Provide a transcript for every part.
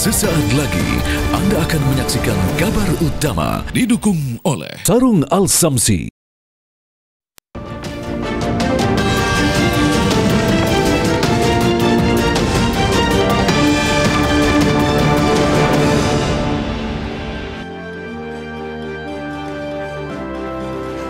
Sesaat lagi Anda akan menyaksikan kabar utama didukung oleh Sarung Al-Samsi.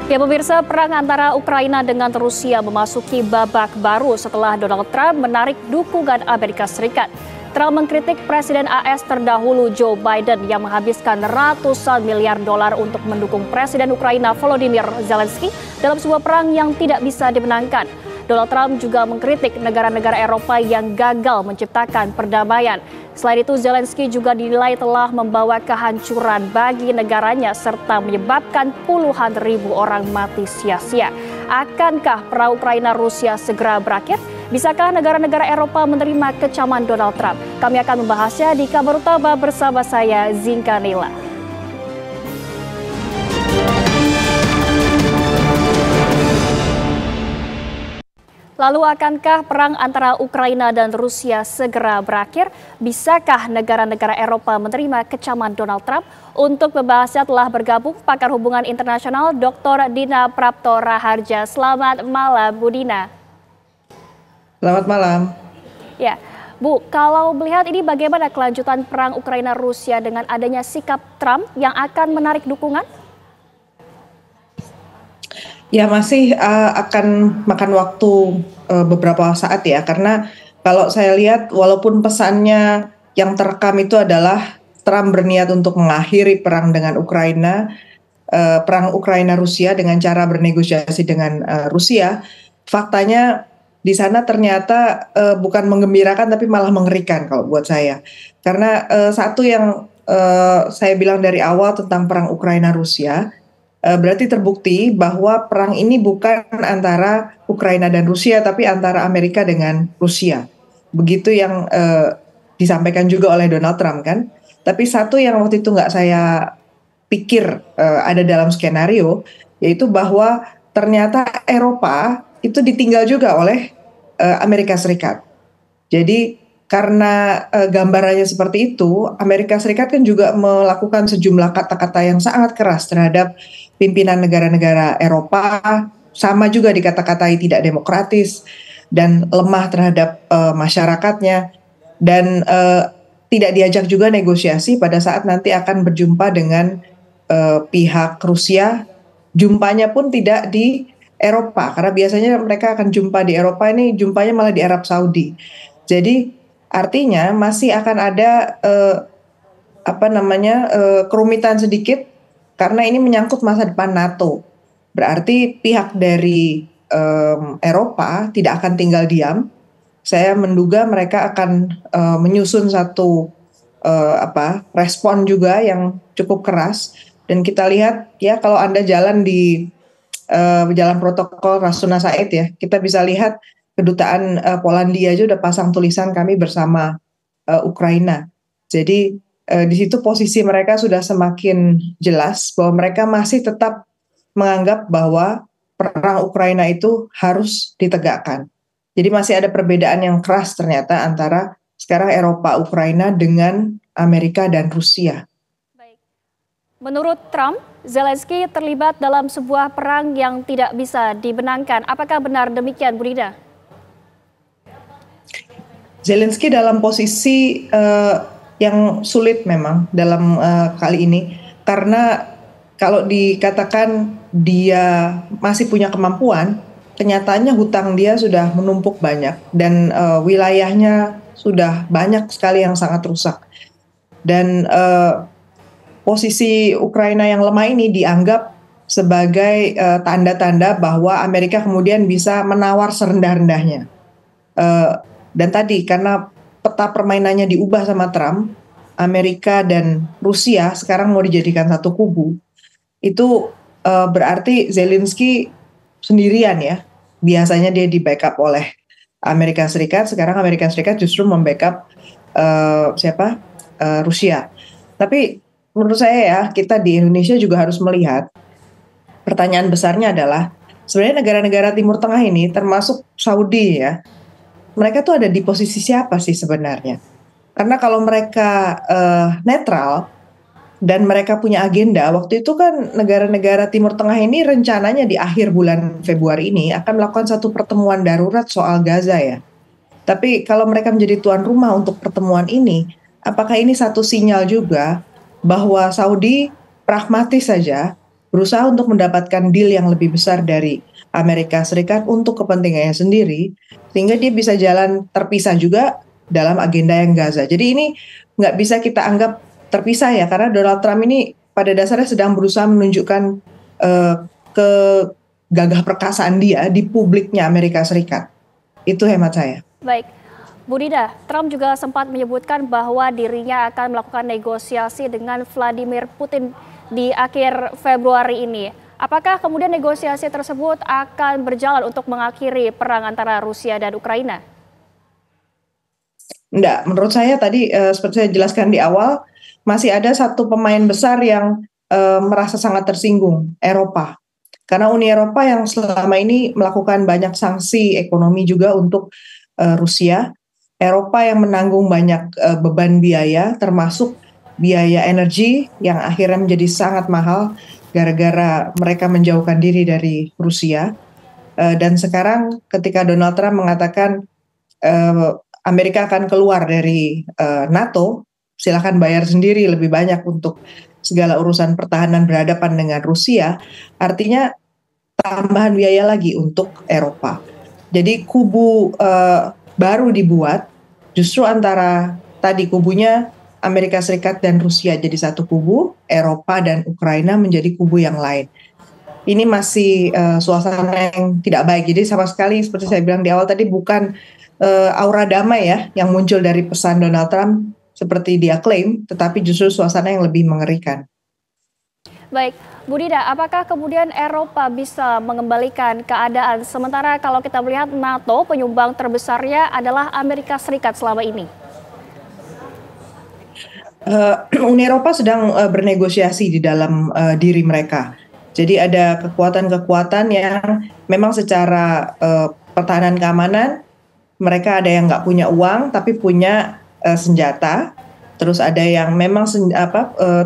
Ya pemirsa, perang antara Ukraina dengan Rusia memasuki babak baru setelah Donald Trump menarik dukungan Amerika Serikat. Trump mengkritik Presiden AS terdahulu Joe Biden yang menghabiskan ratusan miliar dolar untuk mendukung Presiden Ukraina Volodymyr Zelensky dalam sebuah perang yang tidak bisa dimenangkan. Donald Trump juga mengkritik negara-negara Eropa yang gagal menciptakan perdamaian. Selain itu, Zelensky juga dinilai telah membawa kehancuran bagi negaranya serta menyebabkan puluhan ribu orang mati sia-sia. Akankah perang Ukraina-Rusia segera berakhir? Bisakah negara-negara Eropa menerima kecaman Donald Trump? Kami akan membahasnya di Kabar Utama bersama saya, Zinka Nila. Lalu akankah perang antara Ukraina dan Rusia segera berakhir? Bisakah negara-negara Eropa menerima kecaman Donald Trump? Untuk membahasnya telah bergabung pakar hubungan internasional Dr. Dina Prapto Raharja. Selamat malam, Bu Dina. Selamat malam. Ya, Bu, kalau melihat ini bagaimana kelanjutan perang Ukraina-Rusia dengan adanya sikap Trump yang akan menarik dukungan? Ya masih akan makan waktu beberapa saat ya, karena kalau saya lihat walaupun pesannya yang terekam itu adalah Trump berniat untuk mengakhiri perang dengan Ukraina, perang Ukraina-Rusia dengan cara bernegosiasi dengan Rusia, faktanya di sana ternyata bukan menggembirakan tapi malah mengerikan kalau buat saya. Karena satu yang saya bilang dari awal tentang perang Ukraina-Rusia, berarti terbukti bahwa perang ini bukan antara Ukraina dan Rusia, tapi antara Amerika dengan Rusia. Begitu yang disampaikan juga oleh Donald Trump kan. Tapi satu yang waktu itu nggak saya pikir ada dalam skenario, yaitu bahwa ternyata Eropa itu ditinggal juga oleh Amerika Serikat. Jadi karena gambarannya seperti itu, Amerika Serikat kan juga melakukan sejumlah kata-kata yang sangat keras terhadap pimpinan negara-negara Eropa, sama juga dikata-katai tidak demokratis dan lemah terhadap masyarakatnya, dan tidak diajak juga negosiasi pada saat nanti akan berjumpa dengan pihak Rusia. Jumpanya pun tidak di Eropa, karena biasanya mereka akan jumpa di Eropa, ini jumpanya malah di Arab Saudi. Jadi artinya masih akan ada kerumitan sedikit karena ini menyangkut masa depan NATO. Berarti pihak dari Eropa tidak akan tinggal diam. Saya menduga mereka akan menyusun satu respon juga yang cukup keras. Dan kita lihat ya, kalau Anda jalan di jalan protokol Rasuna Said ya, kita bisa lihat kedutaan Polandia aja udah pasang tulisan kami bersama Ukraina. Jadi di situ posisi mereka sudah semakin jelas bahwa mereka masih tetap menganggap bahwa perang Ukraina itu harus ditegakkan. Jadi masih ada perbedaan yang keras ternyata antara sekarang Eropa, Ukraina dengan Amerika dan Rusia. Baik. Menurut Trump, Zelensky terlibat dalam sebuah perang yang tidak bisa dimenangkan. Apakah benar demikian, Bu Dina? Zelensky dalam posisi yang sulit memang dalam kali ini, karena kalau dikatakan dia masih punya kemampuan, kenyataannya hutang dia sudah menumpuk banyak dan wilayahnya sudah banyak sekali yang sangat rusak. Dan posisi Ukraina yang lemah ini dianggap sebagai tanda-tanda bahwa Amerika kemudian bisa menawar serendah-rendahnya. Dan tadi karena peta permainannya diubah sama Trump, Amerika dan Rusia sekarang mau dijadikan satu kubu. Itu berarti Zelensky sendirian ya. Biasanya dia di backup oleh Amerika Serikat, sekarang Amerika Serikat justru membackup Rusia. Tapi menurut saya ya, kita di Indonesia juga harus melihat, pertanyaan besarnya adalah sebenarnya negara-negara Timur Tengah ini termasuk Saudi ya, mereka tuh ada di posisi siapa sih sebenarnya? Karena kalau mereka netral dan mereka punya agenda, waktu itu kan negara-negara Timur Tengah ini rencananya di akhir bulan Februari ini akan melakukan satu pertemuan darurat soal Gaza ya. Tapi kalau mereka menjadi tuan rumah untuk pertemuan ini, apakah ini satu sinyal juga bahwa Saudi pragmatis saja berusaha untuk mendapatkan deal yang lebih besar dari Amerika Serikat untuk kepentingannya sendiri, sehingga dia bisa jalan terpisah juga dalam agenda yang Gaza. Jadi ini nggak bisa kita anggap terpisah ya, karena Donald Trump ini pada dasarnya sedang berusaha menunjukkan kegagah perkasaan dia di publiknya Amerika Serikat. Itu hemat saya. Baik, Bu Dida, Trump juga sempat menyebutkan bahwa dirinya akan melakukan negosiasi dengan Vladimir Putin di akhir Februari ini. Apakah kemudian negosiasi tersebut akan berjalan untuk mengakhiri perang antara Rusia dan Ukraina? Enggak, menurut saya tadi seperti saya jelaskan di awal, masih ada satu pemain besar yang merasa sangat tersinggung, Eropa. Karena Uni Eropa yang selama ini melakukan banyak sanksi ekonomi juga untuk Rusia, Eropa yang menanggung banyak beban biaya, termasuk biaya energi yang akhirnya menjadi sangat mahal gara-gara mereka menjauhkan diri dari Rusia. Dan sekarang ketika Donald Trump mengatakan Amerika akan keluar dari NATO, silakan bayar sendiri lebih banyak untuk segala urusan pertahanan berhadapan dengan Rusia, artinya tambahan biaya lagi untuk Eropa. Jadi kubu baru dibuat justru antara tadi kubunya Amerika Serikat dan Rusia jadi satu kubu, Eropa dan Ukraina menjadi kubu yang lain. Ini masih suasana yang tidak baik. Jadi sama sekali seperti saya bilang di awal tadi bukan aura damai ya yang muncul dari pesan Donald Trump seperti dia klaim, tetapi justru suasana yang lebih mengerikan. Baik, Bu Dida, apakah kemudian Eropa bisa mengembalikan keadaan sementara kalau kita melihat NATO penyumbang terbesarnya adalah Amerika Serikat selama ini? Uni Eropa sedang bernegosiasi di dalam diri mereka. Jadi ada kekuatan-kekuatan yang memang secara pertahanan keamanan mereka ada yang nggak punya uang tapi punya senjata. Terus ada yang memang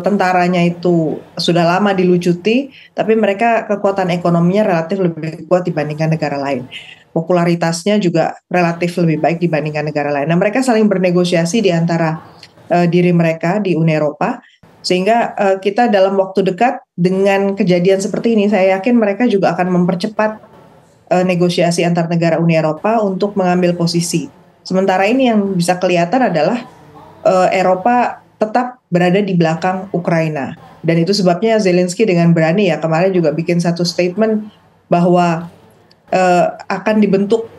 tentaranya itu sudah lama dilucuti, tapi mereka kekuatan ekonominya relatif lebih kuat dibandingkan negara lain. Popularitasnya juga relatif lebih baik dibandingkan negara lain. Nah, mereka saling bernegosiasi di antara diri mereka di Uni Eropa, sehingga kita dalam waktu dekat dengan kejadian seperti ini, saya yakin mereka juga akan mempercepat negosiasi antar negara Uni Eropa untuk mengambil posisi. Sementara ini yang bisa kelihatan adalah Eropa tetap berada di belakang Ukraina. Dan itu sebabnya Zelensky dengan berani ya kemarin juga bikin satu statement bahwa akan dibentuk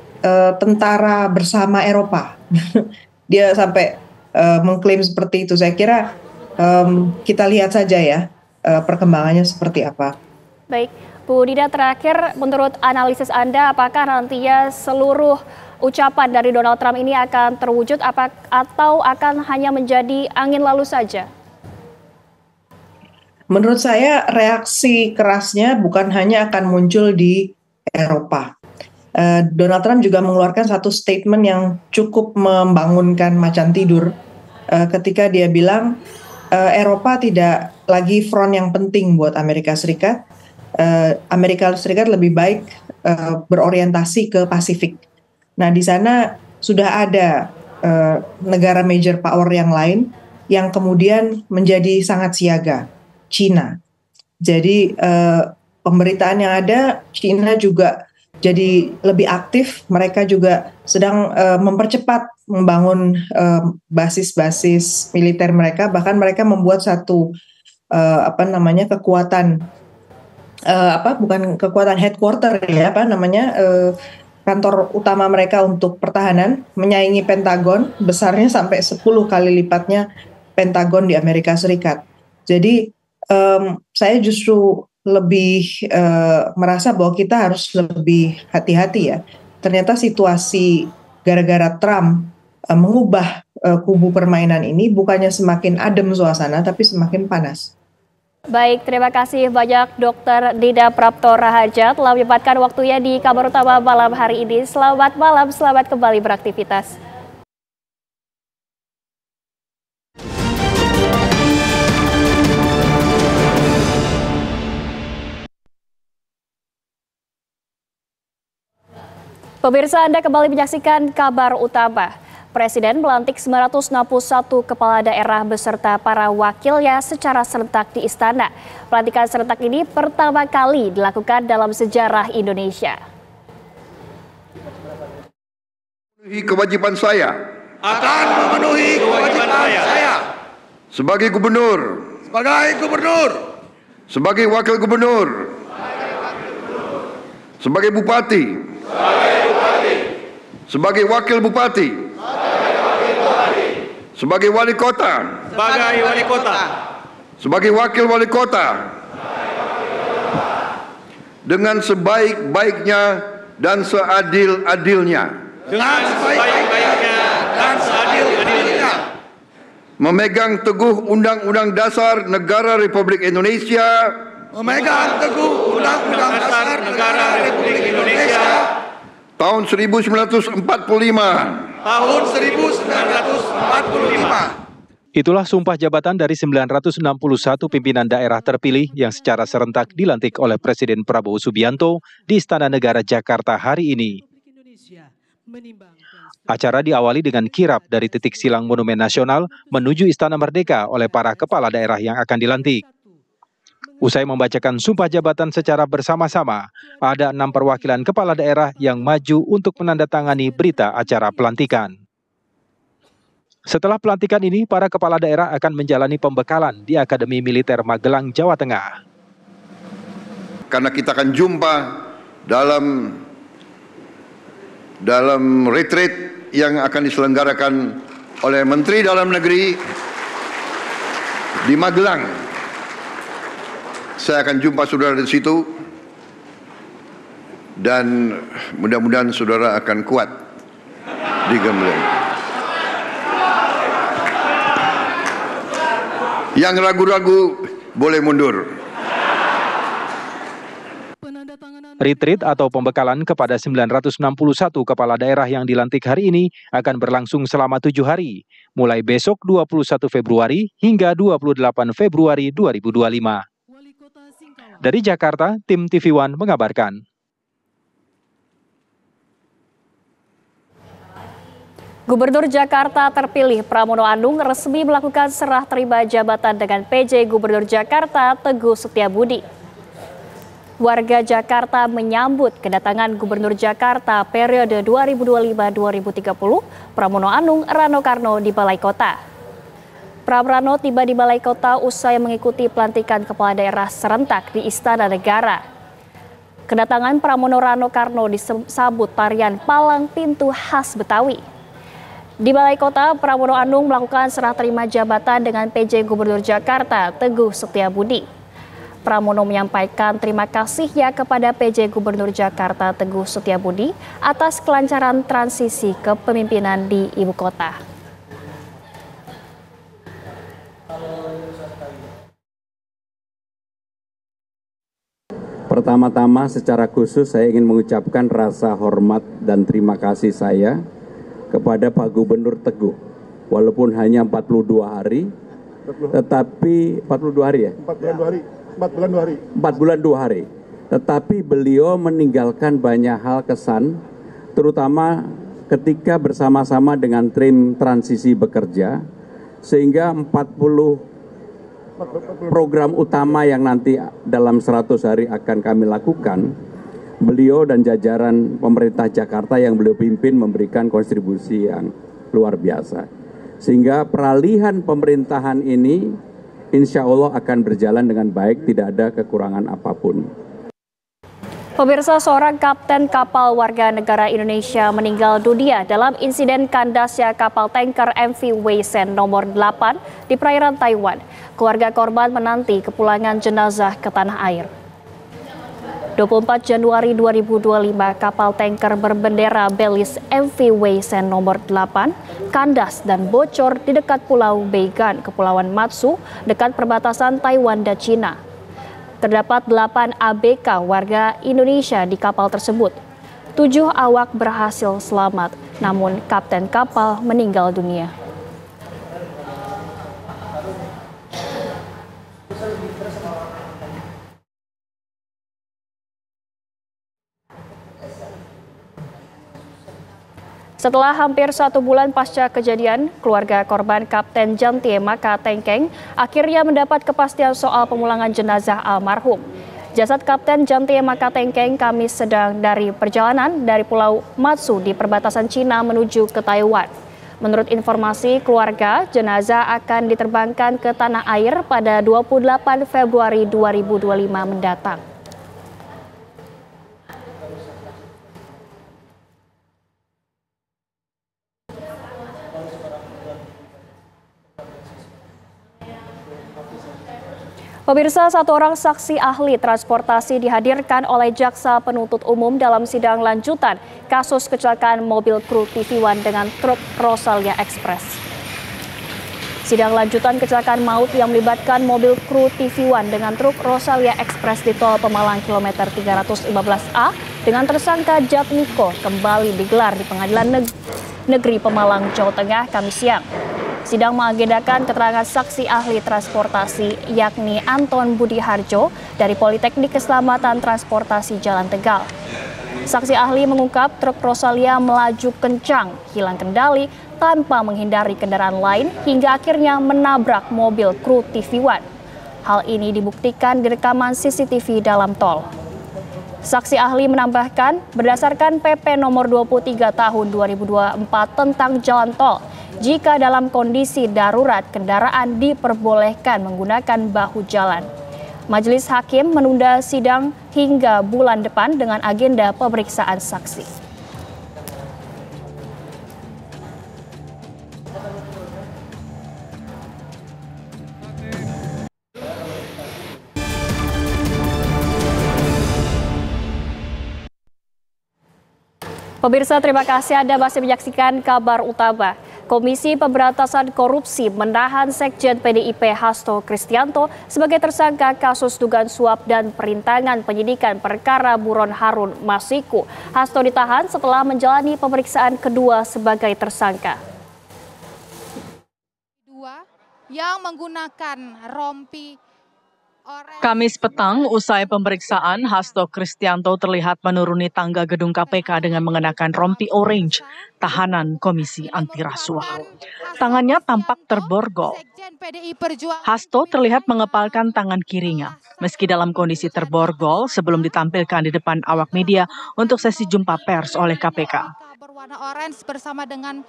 tentara bersama Eropa. Dia sampai mengklaim seperti itu. Saya kira kita lihat saja ya perkembangannya seperti apa. Baik, Bu Dida, terakhir menurut analisis Anda apakah nantinya seluruh ucapan dari Donald Trump ini akan terwujud atau akan hanya menjadi angin lalu saja? Menurut saya reaksi kerasnya bukan hanya akan muncul di Eropa. Donald Trump juga mengeluarkan satu statement yang cukup membangunkan macan tidur ketika dia bilang Eropa tidak lagi front yang penting buat Amerika Serikat. Amerika Serikat lebih baik berorientasi ke Pasifik. Nah, di sana sudah ada negara major power yang lain yang kemudian menjadi sangat siaga, China. Jadi pemberitaan yang ada, China juga jadi lebih aktif. Mereka juga sedang mempercepat membangun basis-basis militer mereka. Bahkan mereka membuat satu kekuatan bukan kekuatan headquarter ya kantor utama mereka untuk pertahanan menyaingi Pentagon, besarnya sampai 10 kali lipatnya Pentagon di Amerika Serikat. Jadi saya justru lebih merasa bahwa kita harus lebih hati-hati ya. Ternyata situasi gara-gara Trump mengubah kubu permainan ini bukannya semakin adem suasana tapi semakin panas. Baik, terima kasih banyak Dr. Dida Prapto Raharja telah menyempatkan waktunya di Kabar Utama malam hari ini. Selamat malam, selamat kembali beraktivitas. Pemirsa, Anda kembali menyaksikan kabar utama. Presiden melantik 961 kepala daerah beserta para wakilnya secara serentak di Istana. Pelantikan serentak ini pertama kali dilakukan dalam sejarah Indonesia. Kewajiban saya akan memenuhi kewajiban saya sebagai gubernur, sebagai wakil gubernur, sebagai bupati, sebagai wakil bupati, sebagai wali kota, sebagai wakil wali kota, dengan sebaik-baiknya dan seadil-adilnya, memegang teguh Undang-Undang Dasar Negara Republik Indonesia, tahun 1945. Itulah sumpah jabatan dari 961 pimpinan daerah terpilih yang secara serentak dilantik oleh Presiden Prabowo Subianto di Istana Negara Jakarta hari ini. Acara diawali dengan kirap dari titik silang Monumen Nasional menuju Istana Merdeka oleh para kepala daerah yang akan dilantik. Usai membacakan sumpah jabatan secara bersama-sama, ada 6 perwakilan kepala daerah yang maju untuk menandatangani berita acara pelantikan. Setelah pelantikan ini, para kepala daerah akan menjalani pembekalan di Akademi Militer Magelang, Jawa Tengah. Karena kita akan jumpa dalam retreat yang akan diselenggarakan oleh Menteri Dalam Negeri di Magelang. Saya akan jumpa saudara di situ dan mudah-mudahan saudara akan kuat di Gembleng. Yang ragu-ragu boleh mundur. Retreat atau pembekalan kepada 961 kepala daerah yang dilantik hari ini akan berlangsung selama 7 hari, mulai besok 21 Februari hingga 28 Februari 2025. Dari Jakarta, tim TV One mengabarkan. Gubernur Jakarta terpilih Pramono Anung resmi melakukan serah terima jabatan dengan PJ Gubernur Jakarta Teguh Setiabudi. Warga Jakarta menyambut kedatangan Gubernur Jakarta periode 2025-2030 Pramono Anung Rano Karno di Balai Kota. Pramono tiba di Balai Kota usai mengikuti pelantikan kepala daerah serentak di Istana Negara. Kedatangan Pramono Rano Karno disambut tarian palang pintu khas Betawi. Di Balai Kota, Pramono Anung melakukan serah terima jabatan dengan PJ Gubernur Jakarta Teguh Setiabudi. Pramono menyampaikan terima kasihnya kepada PJ Gubernur Jakarta Teguh Setiabudi atas kelancaran transisi kepemimpinan di ibu kota. Pertama-tama secara khusus saya ingin mengucapkan rasa hormat dan terima kasih saya kepada Pak Gubernur Teguh. Walaupun hanya 42 hari, tetapi 42 hari ya? 4 bulan 2 hari. Tetapi beliau meninggalkan banyak hal kesan, terutama ketika bersama-sama dengan tim transisi bekerja, sehingga 40 program utama yang nanti dalam 100 hari akan kami lakukan, beliau dan jajaran pemerintah Jakarta yang beliau pimpin memberikan kontribusi yang luar biasa. Sehingga peralihan pemerintahan ini insya Allah akan berjalan dengan baik, tidak ada kekurangan apapun. Pemirsa, seorang kapten kapal warga negara Indonesia meninggal dunia dalam insiden kandasnya kapal tanker MV Weisen nomor 8 di perairan Taiwan. Keluarga korban menanti kepulangan jenazah ke tanah air. 24 Januari 2025, kapal tanker berbendera Belize MV Weisen nomor 8 kandas dan bocor di dekat Pulau Beigan, Kepulauan Matsu, dekat perbatasan Taiwan dan Cina. Terdapat 8 ABK warga Indonesia di kapal tersebut. 7 awak berhasil selamat, namun kapten kapal meninggal dunia. Setelah hampir 1 bulan pasca kejadian, keluarga korban Kapten Jantie Maka Tengkeng akhirnya mendapat kepastian soal pemulangan jenazah almarhum. Jasad Kapten Jantie Maka Tengkeng Kamis sedang dari perjalanan dari Pulau Matsu di perbatasan Cina menuju ke Taiwan. Menurut informasi keluarga, jenazah akan diterbangkan ke tanah air pada 28 Februari 2025 mendatang. Pemirsa, 1 orang saksi ahli transportasi dihadirkan oleh Jaksa Penuntut Umum dalam sidang lanjutan kasus kecelakaan mobil kru TV One dengan truk Rosalia Express. Sidang lanjutan kecelakaan maut yang melibatkan mobil kru TV One dengan truk Rosalia Express di tol Pemalang kilometer 315A dengan tersangka Jatmiko kembali digelar di Pengadilan Negeri Pemalang, Jawa Tengah, Kamis siang. Sidang mengagendakan keterangan saksi ahli transportasi yakni Anton Budi Harjo dari Politeknik Keselamatan Transportasi Jalan Tegal. Saksi ahli mengungkap truk Rosalia melaju kencang, hilang kendali tanpa menghindari kendaraan lain hingga akhirnya menabrak mobil kru TV One. Hal ini dibuktikan di rekaman CCTV dalam tol. Saksi ahli menambahkan berdasarkan PP nomor 23 tahun 2024 tentang jalan tol, jika dalam kondisi darurat kendaraan diperbolehkan menggunakan bahu jalan. Majelis Hakim menunda sidang hingga bulan depan dengan agenda pemeriksaan saksi. Pemirsa, terima kasih Anda masih menyaksikan Kabar Utama. Komisi Pemberantasan Korupsi menahan Sekjen PDIP Hasto Kristianto sebagai tersangka kasus dugaan suap dan perintangan penyidikan perkara buron Harun Masiku. Hasto ditahan setelah menjalani pemeriksaan kedua sebagai tersangka. Yang menggunakan rompi. Kamis petang, usai pemeriksaan, Hasto Kristianto terlihat menuruni tangga gedung KPK dengan mengenakan rompi orange, tahanan Komisi Anti Rasuah. Tangannya tampak terborgol. Hasto terlihat mengepalkan tangan kirinya. Meski dalam kondisi terborgol sebelum ditampilkan di depan awak media untuk sesi jumpa pers oleh KPK. Berwarna orange bersama dengan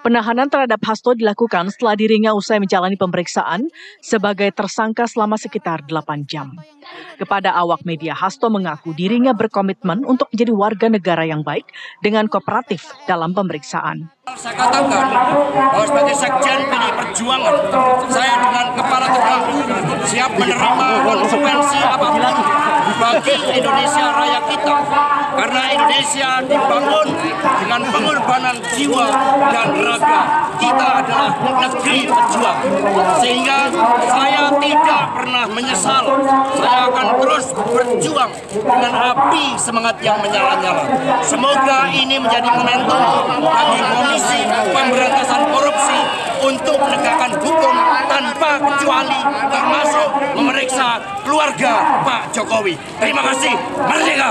Penahanan terhadap Hasto dilakukan setelah dirinya usai menjalani pemeriksaan sebagai tersangka selama sekitar 8 jam. Kepada awak media, Hasto mengaku dirinya berkomitmen untuk menjadi warga negara yang baik dengan kooperatif dalam pemeriksaan. Saya katakan bahwa sebagai Sekjen PDI Perjuangan, saya dengan kepala tegak siap menerima konsekuensi apapun bagi Indonesia Raya kita. Karena Indonesia dibangun dengan pengorbanan jiwa dan raga. Kita adalah negeri pejuang. Sehingga saya tidak pernah menyesal. Saya akan terus berjuang dengan api semangat yang menyala-nyala. Semoga ini menjadi momentum bagi Komisi Pemberantasan Korupsi untuk menegakkan hukum tanpa kecuali, termasuk memeriksa keluarga Pak Jokowi. Terima kasih. Merdeka!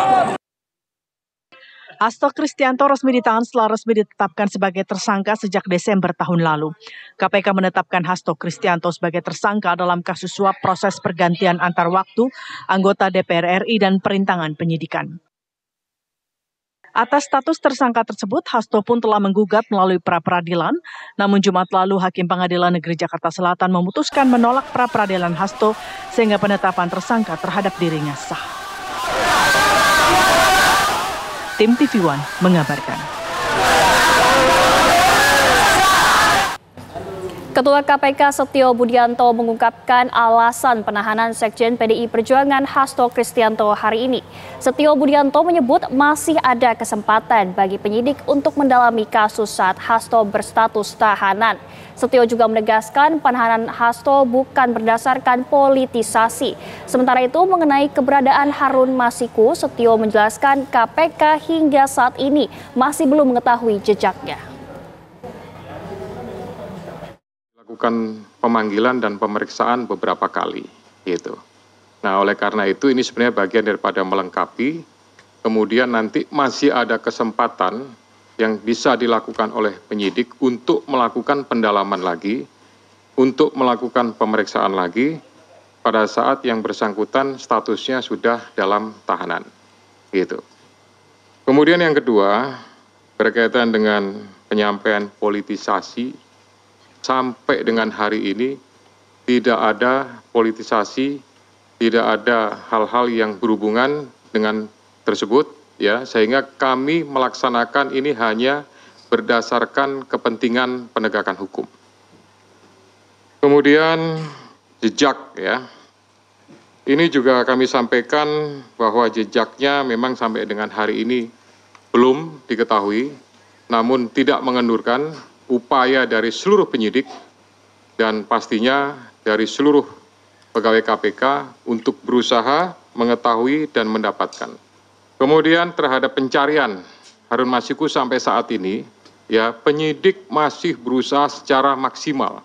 Hasto Kristianto resmi ditahan setelah resmi ditetapkan sebagai tersangka sejak Desember tahun lalu. KPK menetapkan Hasto Kristianto sebagai tersangka dalam kasus suap proses pergantian antar waktu anggota DPR RI dan perintangan penyidikan. Atas status tersangka tersebut, Hasto pun telah menggugat melalui pra-peradilan. Namun Jumat lalu, Hakim Pengadilan Negeri Jakarta Selatan memutuskan menolak pra-peradilan Hasto sehingga penetapan tersangka terhadap dirinya sah. Tim TV One mengabarkan. Ketua KPK Setio Budianto mengungkapkan alasan penahanan Sekjen PDI Perjuangan Hasto Kristianto hari ini. Setio Budianto menyebut masih ada kesempatan bagi penyidik untuk mendalami kasus saat Hasto berstatus tahanan. Setio juga menegaskan penahanan Hasto bukan berdasarkan politisasi. Sementara itu mengenai keberadaan Harun Masiku, Setio menjelaskan KPK hingga saat ini masih belum mengetahui jejaknya. Lakukan pemanggilan dan pemeriksaan beberapa kali, gitu. Nah, oleh karena itu ini sebenarnya bagian daripada melengkapi. Kemudian nanti masih ada kesempatan yang bisa dilakukan oleh penyidik untuk melakukan pendalaman lagi, untuk melakukan pemeriksaan lagi pada saat yang bersangkutan statusnya sudah dalam tahanan. Gitu. Kemudian yang kedua, berkaitan dengan penyampaian politisasi, sampai dengan hari ini tidak ada politisasi, tidak ada hal-hal yang berhubungan dengan tersebut, ya, sehingga kami melaksanakan ini hanya berdasarkan kepentingan penegakan hukum. Kemudian jejak, ya, ini juga kami sampaikan bahwa jejaknya memang sampai dengan hari ini belum diketahui, namun tidak mengendurkan upaya dari seluruh penyidik dan pastinya dari seluruh pegawai KPK untuk berusaha mengetahui dan mendapatkan. Kemudian terhadap pencarian Harun Masiku sampai saat ini, ya, penyidik masih berusaha secara maksimal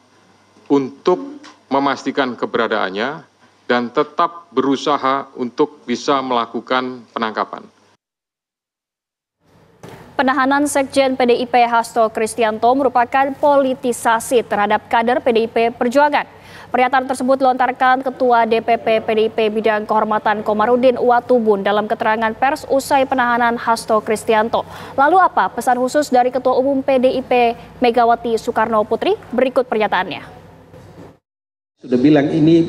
untuk memastikan keberadaannya dan tetap berusaha untuk bisa melakukan penangkapan. Penahanan Sekjen PDIP Hasto Kristianto merupakan politisasi terhadap kader PDIP Perjuangan. Pernyataan tersebut dilontarkan Ketua DPP PDIP Bidang Kehormatan Komarudin Watubun dalam keterangan pers usai penahanan Hasto Kristianto. Lalu apa pesan khusus dari Ketua Umum PDIP Megawati Soekarno Putri? Berikut pernyataannya. Sudah bilang ini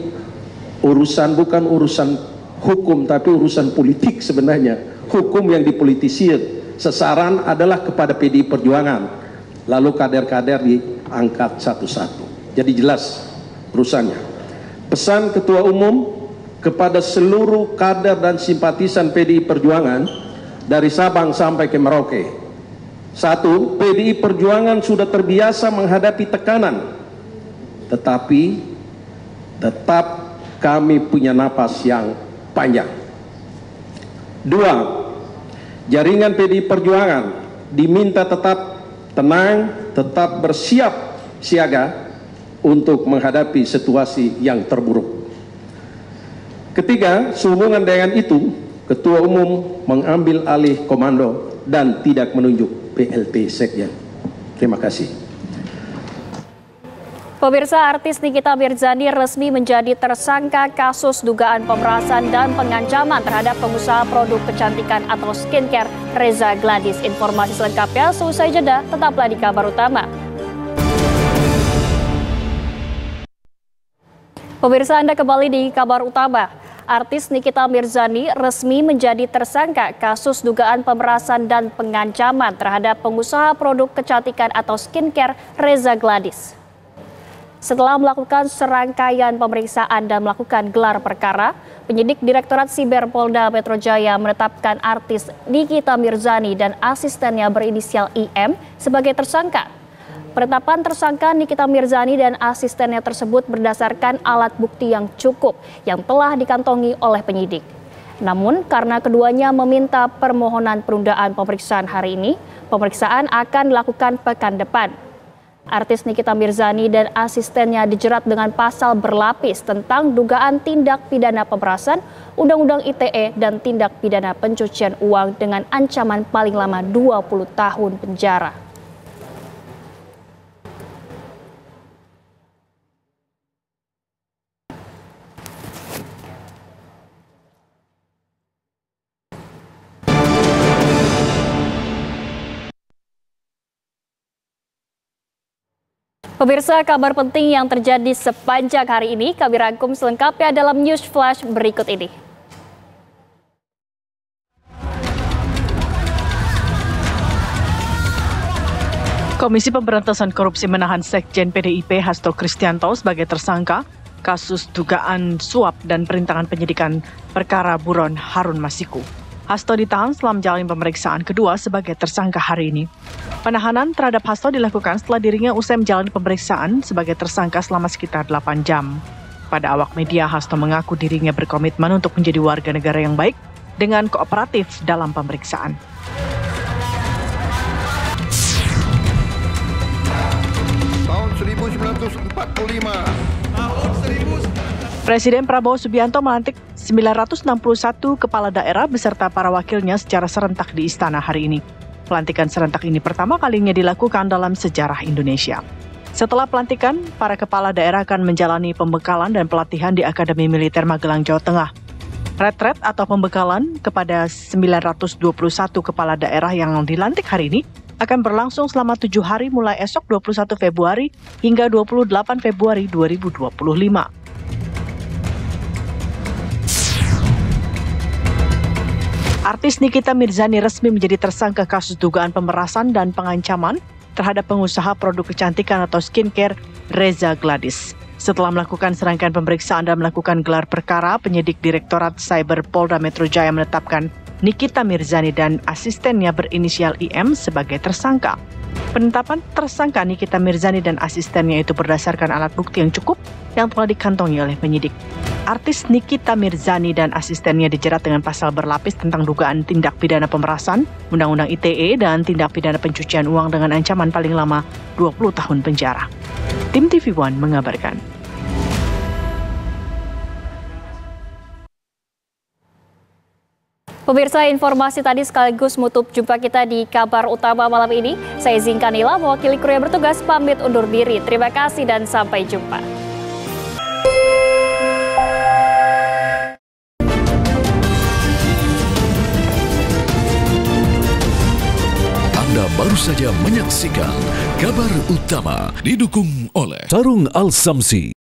urusan bukan urusan hukum tapi urusan politik sebenarnya. Hukum yang dipolitisir. Sasaran adalah kepada PDI Perjuangan, lalu kader-kader diangkat satu-satu. Jadi jelas urusannya. Pesan Ketua Umum kepada seluruh kader dan simpatisan PDI Perjuangan dari Sabang sampai ke Merauke. 1. PDI Perjuangan sudah terbiasa menghadapi tekanan, tetapi tetap kami punya napas yang panjang. 2. Jaringan PDI Perjuangan diminta tetap tenang, tetap bersiap siaga untuk menghadapi situasi yang terburuk. Ketiga, sehubungan dengan itu, Ketua Umum mengambil alih komando dan tidak menunjuk PLT Sekjen. Terima kasih. Pemirsa, artis Nikita Mirzani resmi menjadi tersangka kasus dugaan pemerasan dan pengancaman terhadap pengusaha produk kecantikan atau skincare Reza Gladys. Informasi selengkapnya seusai jeda, tetaplah di Kabar Utama. Pemirsa, Anda kembali di Kabar Utama. Artis Nikita Mirzani resmi menjadi tersangka kasus dugaan pemerasan dan pengancaman terhadap pengusaha produk kecantikan atau skincare Reza Gladys. Setelah melakukan serangkaian pemeriksaan dan melakukan gelar perkara, penyidik Direktorat Siber Polda Metro Jaya menetapkan artis Nikita Mirzani dan asistennya berinisial IM sebagai tersangka. Penetapan tersangka Nikita Mirzani dan asistennya tersebut berdasarkan alat bukti yang cukup yang telah dikantongi oleh penyidik. Namun karena keduanya meminta permohonan penundaan pemeriksaan hari ini, pemeriksaan akan dilakukan pekan depan. Artis Nikita Mirzani dan asistennya dijerat dengan pasal berlapis tentang dugaan tindak pidana pemerasan, Undang-Undang ITE, dan tindak pidana pencucian uang dengan ancaman paling lama 20 tahun penjara. Pemirsa, kabar penting yang terjadi sepanjang hari ini kami rangkum selengkapnya dalam News Flash berikut ini. Komisi Pemberantasan Korupsi menahan Sekjen PDIP Hasto Kristianto sebagai tersangka kasus dugaan suap dan perintangan penyidikan perkara buron Harun Masiku. Hasto ditahan setelah menjalani pemeriksaan kedua sebagai tersangka hari ini. Penahanan terhadap Hasto dilakukan setelah dirinya usai menjalani pemeriksaan sebagai tersangka selama sekitar 8 jam. Pada awak media, Hasto mengaku dirinya berkomitmen untuk menjadi warga negara yang baik dengan kooperatif dalam pemeriksaan. Tahun 1945. Presiden Prabowo Subianto melantik 961 kepala daerah beserta para wakilnya secara serentak di Istana hari ini. Pelantikan serentak ini pertama kalinya dilakukan dalam sejarah Indonesia. Setelah pelantikan, para kepala daerah akan menjalani pembekalan dan pelatihan di Akademi Militer Magelang, Jawa Tengah. Retret atau pembekalan kepada 921 kepala daerah yang dilantik hari ini akan berlangsung selama 7 hari mulai esok 21 Februari hingga 28 Februari 2025. Artis Nikita Mirzani resmi menjadi tersangka kasus dugaan pemerasan dan pengancaman terhadap pengusaha produk kecantikan atau skincare Reza Gladys. Setelah melakukan serangkaian pemeriksaan dan melakukan gelar perkara, penyidik Direktorat Cyber Polda Metro Jaya menetapkan Nikita Mirzani dan asistennya berinisial IM sebagai tersangka. Penetapan tersangka Nikita Mirzani dan asistennya itu berdasarkan alat bukti yang cukup yang telah dikantongi oleh penyidik. Artis Nikita Mirzani dan asistennya dijerat dengan pasal berlapis tentang dugaan tindak pidana pemerasan, Undang-Undang ITE, dan tindak pidana pencucian uang dengan ancaman paling lama 20 tahun penjara. Tim TV One mengabarkan. Pemirsa, informasi tadi sekaligus menutup jumpa kita di kabar utama malam ini. Saya Zinkanila, mewakili kru yang bertugas, pamit undur diri. Terima kasih dan sampai jumpa. Anda baru saja menyaksikan kabar utama didukung oleh Sarung Al Samsi.